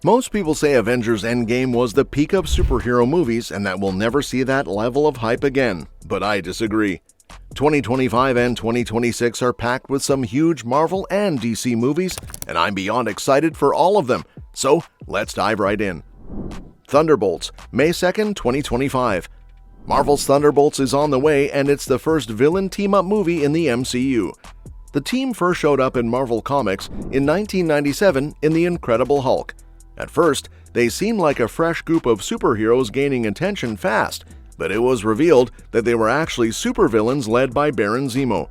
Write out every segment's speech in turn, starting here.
Most people say Avengers Endgame was the peak of superhero movies and that we'll never see that level of hype again, but I disagree. 2025 and 2026 are packed with some huge Marvel and DC movies, and I'm beyond excited for all of them, so let's dive right in. Thunderbolts, May 2nd, 2025. Marvel's Thunderbolts is on the way, and it's the first villain team-up movie in the MCU. The team first showed up in Marvel Comics in 1997 in The Incredible Hulk. At first, they seemed like a fresh group of superheroes gaining attention fast, but it was revealed that they were actually supervillains led by Baron Zemo.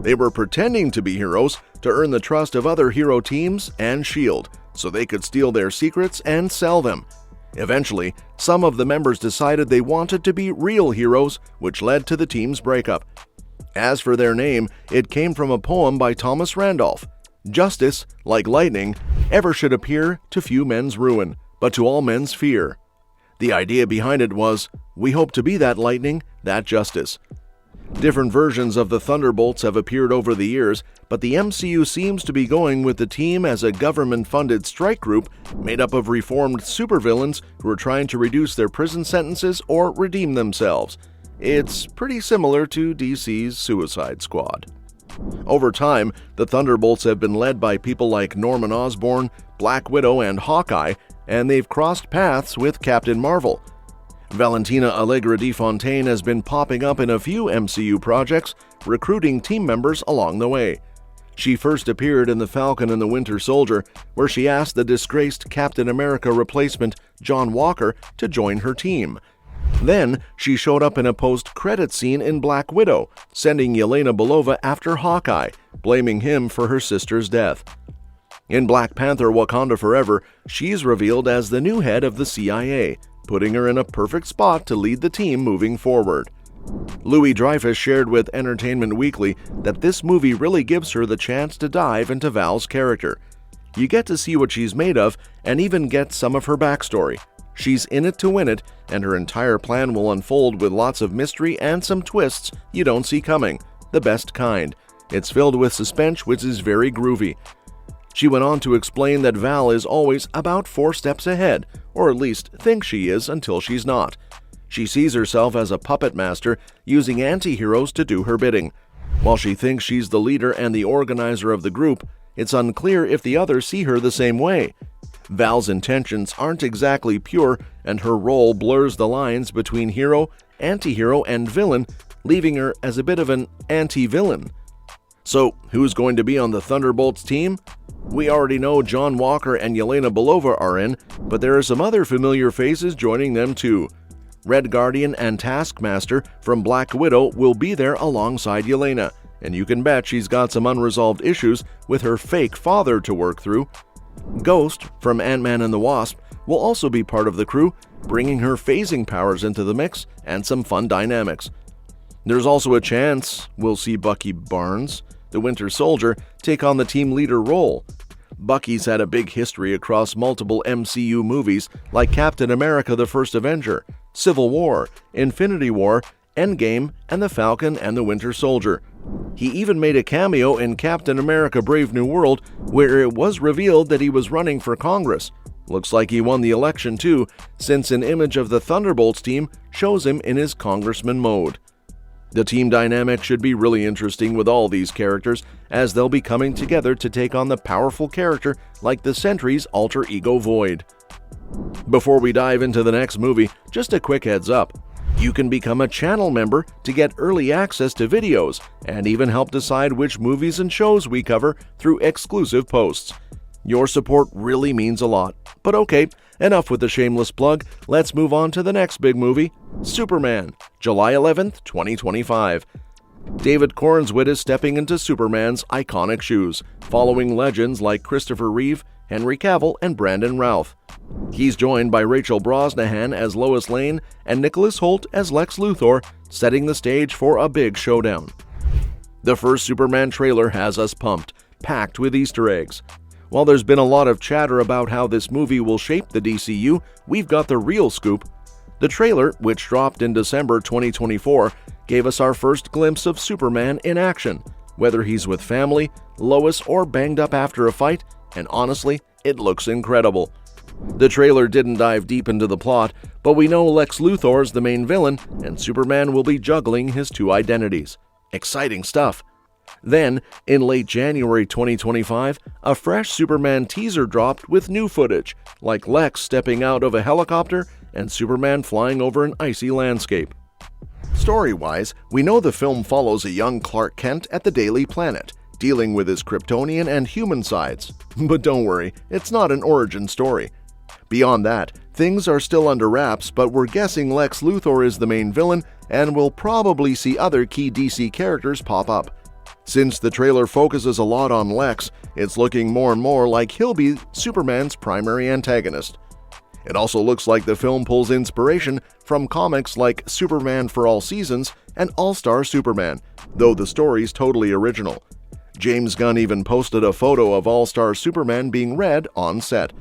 They were pretending to be heroes to earn the trust of other hero teams and S.H.I.E.L.D., so they could steal their secrets and sell them. Eventually, some of the members decided they wanted to be real heroes, which led to the team's breakup. As for their name, it came from a poem by Thomas Randolph. Justice, like lightning, ever should appear to few men's ruin, but to all men's fear. The idea behind it was, we hope to be that lightning, that justice. Different versions of the Thunderbolts have appeared over the years, but the MCU seems to be going with the team as a government-funded strike group made up of reformed supervillains who are trying to reduce their prison sentences or redeem themselves. It's pretty similar to DC's Suicide Squad. Over time, the Thunderbolts have been led by people like Norman Osborn, Black Widow, and Hawkeye, and they've crossed paths with Captain Marvel. Valentina Allegra de Fontaine has been popping up in a few MCU projects, recruiting team members along the way. She first appeared in The Falcon and the Winter Soldier, where she asked the disgraced Captain America replacement John Walker to join her team. Then, she showed up in a post-credit scene in Black Widow, sending Yelena Belova after Hawkeye, blaming him for her sister's death. In Black Panther: Wakanda Forever, she's revealed as the new head of the CIA, putting her in a perfect spot to lead the team moving forward. Louis Dreyfus shared with Entertainment Weekly that this movie really gives her the chance to dive into Val's character. You get to see what she's made of and even get some of her backstory. She's in it to win it, and her entire plan will unfold with lots of mystery and some twists you don't see coming, the best kind. It's filled with suspense, which is very groovy. She went on to explain that Val is always about 4 steps ahead, or at least thinks she is until she's not. She sees herself as a puppet master, using anti-heroes to do her bidding. While she thinks she's the leader and the organizer of the group, it's unclear if the others see her the same way. Val's intentions aren't exactly pure, and her role blurs the lines between hero, anti-hero, and villain, leaving her as a bit of an anti-villain. So, who's going to be on the Thunderbolts team? We already know John Walker and Yelena Belova are in, but there are some other familiar faces joining them too. Red Guardian and Taskmaster from Black Widow will be there alongside Yelena, and you can bet she's got some unresolved issues with her fake father to work through. Ghost from Ant-Man and the Wasp will also be part of the crew, bringing her phasing powers into the mix and some fun dynamics. There's also a chance we'll see Bucky Barnes, the Winter Soldier, take on the team leader role. Bucky's had a big history across multiple MCU movies like Captain America: The First Avenger, Civil War, Infinity War, Endgame, and The Falcon and the Winter Soldier. He even made a cameo in Captain America: Brave New World, where it was revealed that he was running for Congress. Looks like he won the election too, since an image of the Thunderbolts team shows him in his congressman mode. The team dynamic should be really interesting with all these characters, as they'll be coming together to take on the powerful character like the Sentry's alter ego Void. Before we dive into the next movie, just a quick heads up. You can become a channel member to get early access to videos, and even help decide which movies and shows we cover through exclusive posts. Your support really means a lot. But okay, enough with the shameless plug, let's move on to the next big movie, Superman, July 11th, 2025. David Cornswit is stepping into Superman's iconic shoes, following legends like Christopher Reeve, Henry Cavill, and Brandon Routh. He's joined by Rachel Brosnahan as Lois Lane and Nicholas Hoult as Lex Luthor, setting the stage for a big showdown. The first Superman trailer has us pumped, packed with Easter eggs. While there's been a lot of chatter about how this movie will shape the DCU, we've got the real scoop. The trailer, which dropped in December 2024, gave us our first glimpse of Superman in action, whether he's with family, Lois, or banged up after a fight, and honestly, it looks incredible. The trailer didn't dive deep into the plot, but we know Lex Luthor's the main villain, and Superman will be juggling his two identities. Exciting stuff. Then, in late January 2025, a fresh Superman teaser dropped with new footage, like Lex stepping out of a helicopter and Superman flying over an icy landscape. Story-wise, we know the film follows a young Clark Kent at the Daily Planet, dealing with his Kryptonian and human sides. But don't worry, it's not an origin story. Beyond that, things are still under wraps, but we're guessing Lex Luthor is the main villain, and we'll probably see other key DC characters pop up. Since the trailer focuses a lot on Lex, it's looking more and more like he'll be Superman's primary antagonist. It also looks like the film pulls inspiration from comics like Superman for All Seasons and All-Star Superman, though the story's totally original. James Gunn even posted a photo of All-Star Superman being read on set.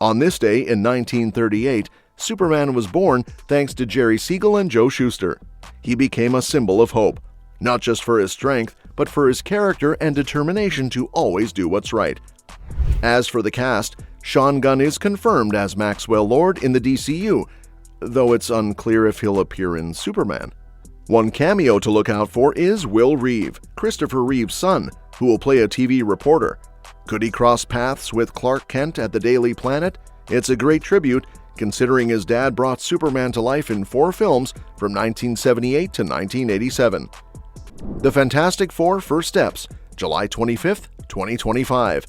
On this day in 1938, Superman was born thanks to Jerry Siegel and Joe Shuster. He became a symbol of hope, not just for his strength, but for his character and determination to always do what's right. As for the cast, Sean Gunn is confirmed as Maxwell Lord in the DCU, though it's unclear if he'll appear in Superman. One cameo to look out for is Will Reeve, Christopher Reeve's son, who will play a TV reporter. Could he cross paths with Clark Kent at the Daily Planet? It's a great tribute, considering his dad brought Superman to life in 4 films from 1978 to 1987. The Fantastic Four First Steps, July 25, 2025.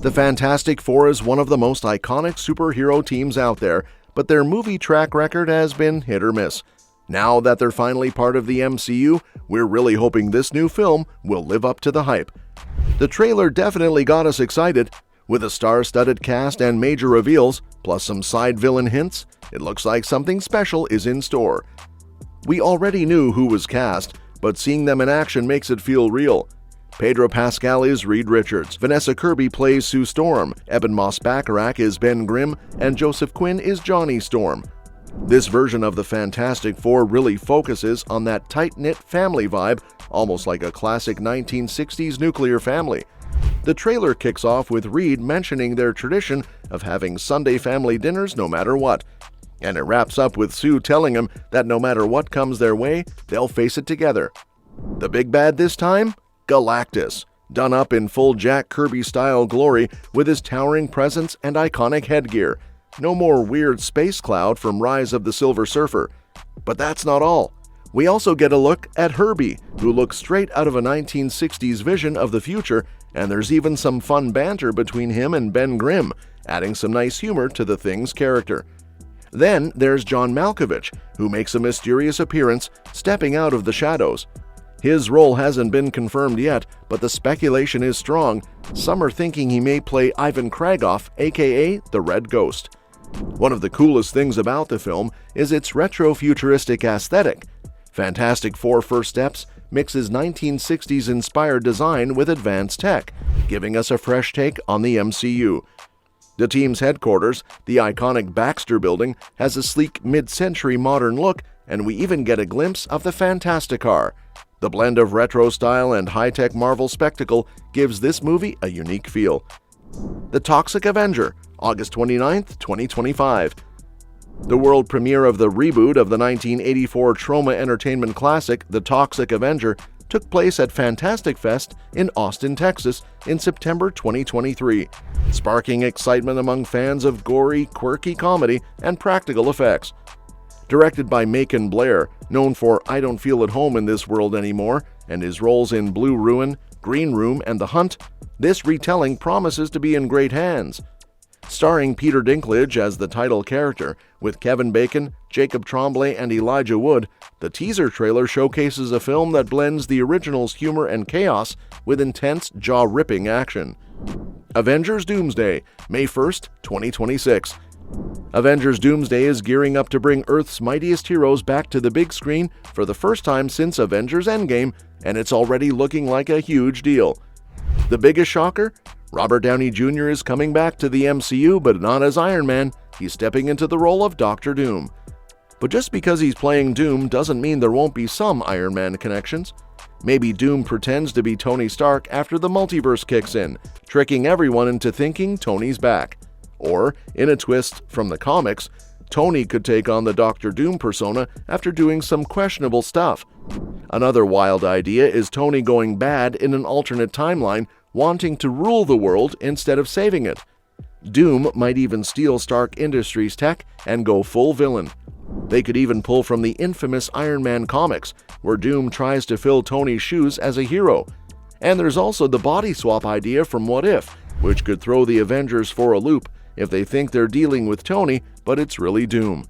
The Fantastic Four is one of the most iconic superhero teams out there, but their movie track record has been hit or miss. Now that they're finally part of the MCU, we're really hoping this new film will live up to the hype. The trailer definitely got us excited. With a star-studded cast and major reveals, plus some side villain hints, it looks like something special is in store. We already knew who was cast, but seeing them in action makes it feel real. Pedro Pascal is Reed Richards, Vanessa Kirby plays Sue Storm, Eben Moss-Bacharach is Ben Grimm, and Joseph Quinn is Johnny Storm. This version of the Fantastic Four really focuses on that tight-knit family vibe, almost like a classic 1960s nuclear family. The trailer kicks off with Reed mentioning their tradition of having Sunday family dinners no matter what, and it wraps up with Sue telling him that no matter what comes their way, they'll face it together. The big bad this time? Galactus, done up in full Jack Kirby-style glory with his towering presence and iconic headgear. No more weird space cloud from Rise of the Silver Surfer. But that's not all. We also get a look at Herbie, who looks straight out of a 1960s vision of the future, and there's even some fun banter between him and Ben Grimm, adding some nice humor to the Thing's character. Then there's John Malkovich, who makes a mysterious appearance, stepping out of the shadows. His role hasn't been confirmed yet, but the speculation is strong. Some are thinking he may play Ivan Kragoff, aka the Red Ghost. One of the coolest things about the film is its retro-futuristic aesthetic. Fantastic Four First Steps mixes 1960s-inspired design with advanced tech, giving us a fresh take on the MCU. The team's headquarters, the iconic Baxter Building, has a sleek mid-century modern look, and we even get a glimpse of the Fantasticar. The blend of retro style and high-tech Marvel spectacle gives this movie a unique feel. The Toxic Avenger, August 29, 2025. The world premiere of the reboot of the 1984 Troma Entertainment classic, The Toxic Avenger, took place at Fantastic Fest in Austin, Texas in September 2023, sparking excitement among fans of gory, quirky comedy and practical effects. Directed by Macon Blair, known for I Don't Feel at Home in This World Anymore and his roles in Blue Ruin, Green Room, and The Hunt, this retelling promises to be in great hands. Starring Peter Dinklage as the title character, with Kevin Bacon, Jacob Tremblay, and Elijah Wood, the teaser trailer showcases a film that blends the original's humor and chaos with intense, jaw-ripping action. Avengers Doomsday, May 1st, 2026. Avengers Doomsday is gearing up to bring Earth's mightiest heroes back to the big screen for the first time since Avengers Endgame, and it's already looking like a huge deal. The biggest shocker? Robert Downey Jr. is coming back to the MCU, but not as Iron Man. He's stepping into the role of Dr. Doom. But just because he's playing Doom doesn't mean there won't be some Iron Man connections. Maybe Doom pretends to be Tony Stark after the multiverse kicks in, tricking everyone into thinking Tony's back. Or, in a twist from the comics, Tony could take on the Doctor Doom persona after doing some questionable stuff. Another wild idea is Tony going bad in an alternate timeline, wanting to rule the world instead of saving it. Doom might even steal Stark Industries tech and go full villain. They could even pull from the infamous Iron Man comics, where Doom tries to fill Tony's shoes as a hero. And there's also the body swap idea from What If, which could throw the Avengers for a loop if they think they're dealing with Tony, but it's really Doom.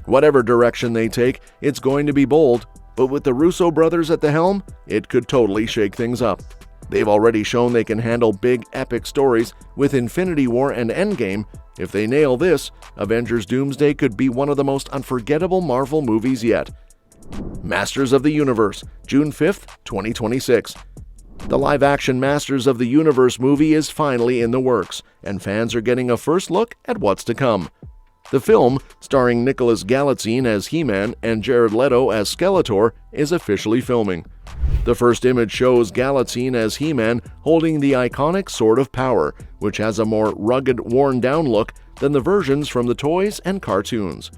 Whatever direction they take, it's going to be bold, but with the Russo brothers at the helm, it could totally shake things up. They've already shown they can handle big, epic stories with Infinity War and Endgame. If they nail this, Avengers Doomsday could be one of the most unforgettable Marvel movies yet. Masters of the Universe, June 5th, 2026. The live-action Masters of the Universe movie is finally in the works, and fans are getting a first look at what's to come. The film, starring Nicholas Galitzine as He-Man and Jared Leto as Skeletor, is officially filming. The first image shows Galitzine as He-Man holding the iconic Sword of Power, which has a more rugged, worn-down look than the versions from the toys and cartoons.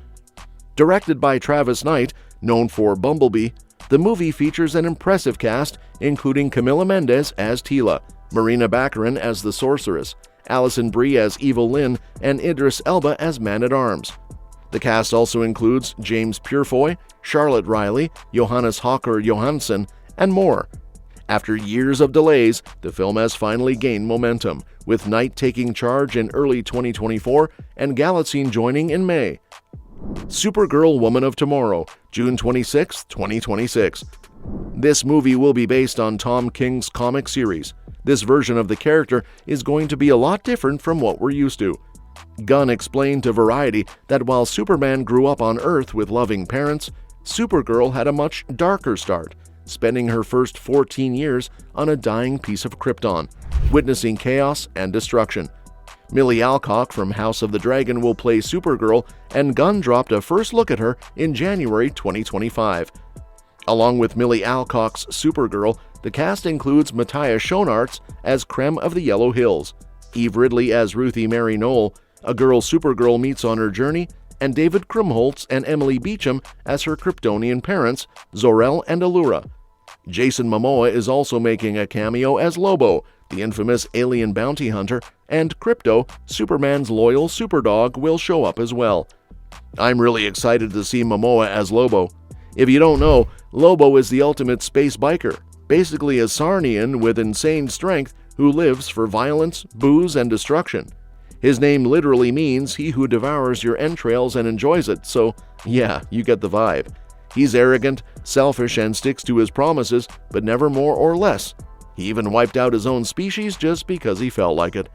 Directed by Travis Knight, known for Bumblebee, the movie features an impressive cast, including Camila Mendes as Teela, Marina Baccarin as the Sorceress, Alison Brie as Evil Lynn, and Idris Elba as Man-at-Arms. The cast also includes James Purefoy, Charlotte Riley, Johannes Hawker Johansson, and more. After years of delays, the film has finally gained momentum, with Knight taking charge in early 2024 and Galitzine joining in May. Supergirl Woman of Tomorrow, June 26, 2026. This movie will be based on Tom King's comic series. This version of the character is going to be a lot different from what we're used to. Gunn explained to Variety that while Superman grew up on Earth with loving parents, Supergirl had a much darker start, spending her first 14 years on a dying piece of Krypton, witnessing chaos and destruction. Millie Alcock from House of the Dragon will play Supergirl, and Gunn dropped a first look at her in January 2025. Along with Millie Alcock's Supergirl, the cast includes Matthias Schoenaerts as Krem of the Yellow Hills, Eve Ridley as Ruthie Mary Knoll, a girl Supergirl meets on her journey, and David Krumholtz and Emily Beecham as her Kryptonian parents, Zor-El and Allura. Jason Momoa is also making a cameo as Lobo, the infamous alien bounty hunter, and Krypto, Superman's loyal superdog, will show up as well. I'm really excited to see Momoa as Lobo. If you don't know, Lobo is the ultimate space biker, basically a Sarnian with insane strength who lives for violence, booze, and destruction. His name literally means he who devours your entrails and enjoys it, so yeah, you get the vibe. He's arrogant, selfish, and sticks to his promises, but never more or less. He even wiped out his own species just because he felt like it.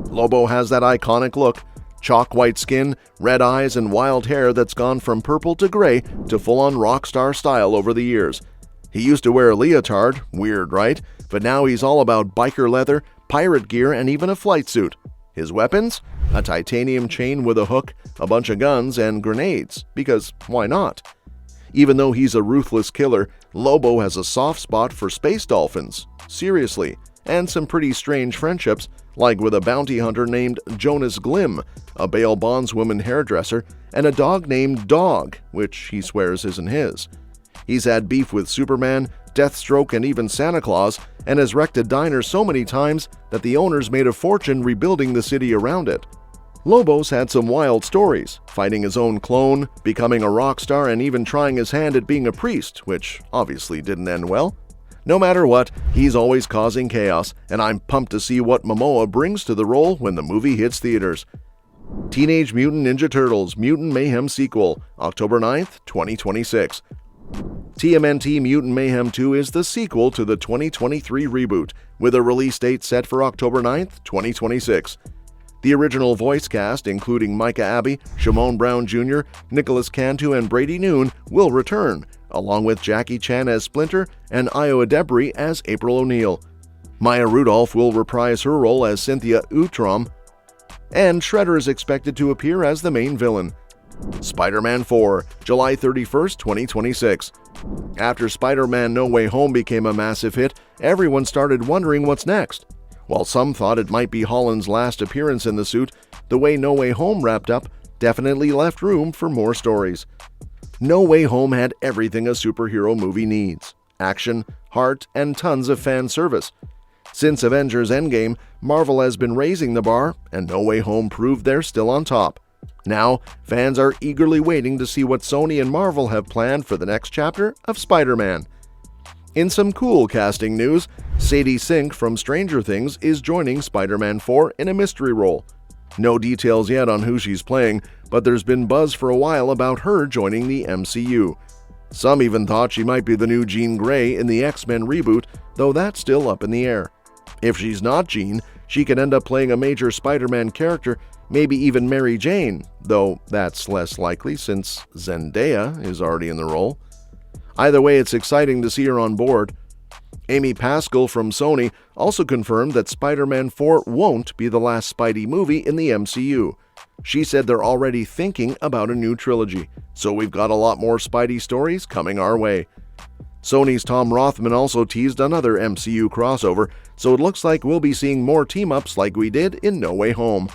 Lobo has that iconic look, chalk white skin, red eyes, and wild hair that's gone from purple to gray to full-on rock star style over the years. He used to wear a leotard, weird, right? But now he's all about biker leather, pirate gear, and even a flight suit. His weapons? A titanium chain with a hook, a bunch of guns, and grenades, because why not? Even though he's a ruthless killer, Lobo has a soft spot for space dolphins, seriously, and some pretty strange friendships, like with a bounty hunter named Jonas Glim, a bail bondswoman hairdresser, and a dog named Dog, which he swears isn't his. He's had beef with Superman, Deathstroke, and even Santa Claus, and has wrecked a diner so many times that the owners made a fortune rebuilding the city around it. Lobo's had some wild stories, fighting his own clone, becoming a rock star, and even trying his hand at being a priest, which obviously didn't end well. No matter what, he's always causing chaos, and I'm pumped to see what Momoa brings to the role when the movie hits theaters. Teenage Mutant Ninja Turtles Mutant Mayhem Sequel, October 9th, 2026. TMNT Mutant Mayhem 2 is the sequel to the 2023 reboot, with a release date set for October 9th, 2026. The original voice cast, including Micah Abbey, Shimon Brown Jr., Nicholas Cantu, and Brady Noon, will return, along with Jackie Chan as Splinter and Io Adebri as April O'Neil. Maya Rudolph will reprise her role as Cynthia Utrom, and Shredder is expected to appear as the main villain. Spider-Man 4, July 31st, 2026. After Spider-Man No Way Home became a massive hit, everyone started wondering what's next. While some thought it might be Holland's last appearance in the suit, the way No Way Home wrapped up definitely left room for more stories. No Way Home had everything a superhero movie needs: action, heart, and tons of fan service. Since Avengers Endgame, Marvel has been raising the bar, and No Way Home proved they're still on top. Now, fans are eagerly waiting to see what Sony and Marvel have planned for the next chapter of Spider-Man. In some cool casting news, Sadie Sink from Stranger Things is joining Spider-Man 4 in a mystery role. No details yet on who she's playing, but there's been buzz for a while about her joining the MCU. Some even thought she might be the new Jean Grey in the X-Men reboot, though that's still up in the air. If she's not Jean, she could end up playing a major Spider-Man character, maybe even Mary Jane, though that's less likely since Zendaya is already in the role. Either way, it's exciting to see her on board. Amy Pascal from Sony also confirmed that Spider-Man 4 won't be the last Spidey movie in the MCU. She said they're already thinking about a new trilogy, so we've got a lot more Spidey stories coming our way. Sony's Tom Rothman also teased another MCU crossover, so it looks like we'll be seeing more team-ups like we did in No Way Home.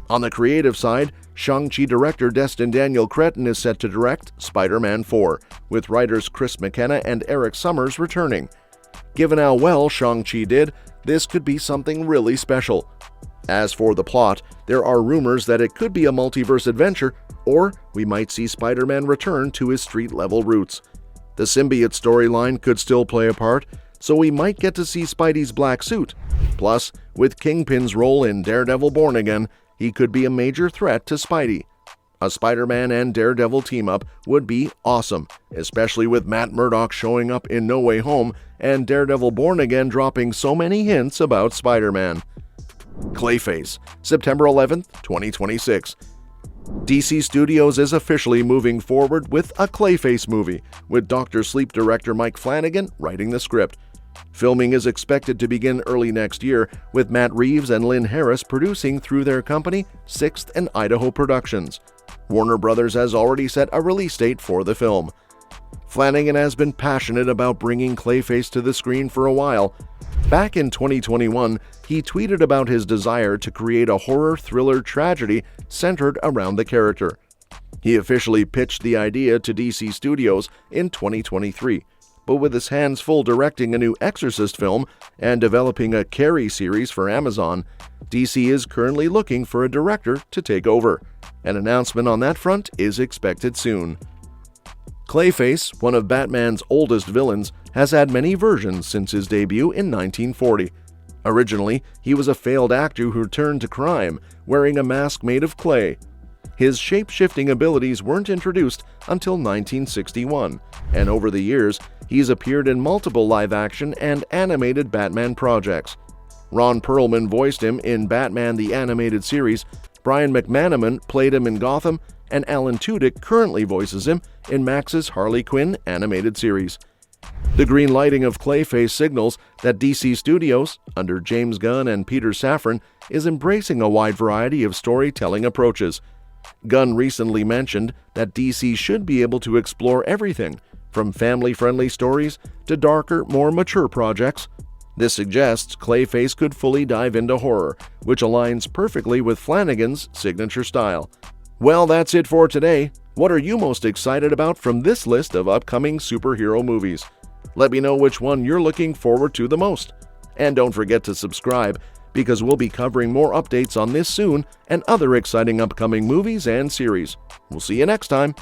On the creative side, Shang-Chi director Destin Daniel Cretton is set to direct Spider-Man 4, with writers Chris McKenna and Eric Summers returning. Given how well Shang-Chi did, this could be something really special. As for the plot, there are rumors that it could be a multiverse adventure, or we might see Spider-Man return to his street-level roots. The symbiote storyline could still play a part, so we might get to see Spidey's black suit. Plus, with Kingpin's role in Daredevil Born Again, he could be a major threat to Spidey. A Spider-Man and Daredevil team-up would be awesome, especially with Matt Murdock showing up in No Way Home and Daredevil Born Again dropping so many hints about Spider-Man. Clayface, September 11th, 2026. DC Studios is officially moving forward with a Clayface movie, with Dr. Sleep director Mike Flanagan writing the script. Filming is expected to begin early next year, with Matt Reeves and Lynn Harris producing through their company, 6th and Idaho Productions. Warner Brothers has already set a release date for the film. Flanagan has been passionate about bringing Clayface to the screen for a while. Back in 2021, he tweeted about his desire to create a horror thriller tragedy centered around the character. He officially pitched the idea to DC Studios in 2023, but with his hands full directing a new Exorcist film and developing a Carrie series for Amazon, DC is currently looking for a director to take over. An announcement on that front is expected soon. Clayface, one of Batman's oldest villains, has had many versions since his debut in 1940. Originally, he was a failed actor who turned to crime, wearing a mask made of clay. His shape-shifting abilities weren't introduced until 1961, and over the years, he's appeared in multiple live-action and animated Batman projects. Ron Perlman voiced him in Batman the Animated Series, Brian McManaman played him in Gotham, and Alan Tudyk currently voices him in Max's Harley Quinn animated series. The green lighting of Clayface signals that DC Studios, under James Gunn and Peter Safran, is embracing a wide variety of storytelling approaches. Gunn recently mentioned that DC should be able to explore everything, from family-friendly stories to darker, more mature projects. This suggests Clayface could fully dive into horror, which aligns perfectly with Flanagan's signature style. Well, that's it for today. What are you most excited about from this list of upcoming superhero movies? Let me know which one you're looking forward to the most. And don't forget to subscribe, because we'll be covering more updates on this soon and other exciting upcoming movies and series. We'll see you next time.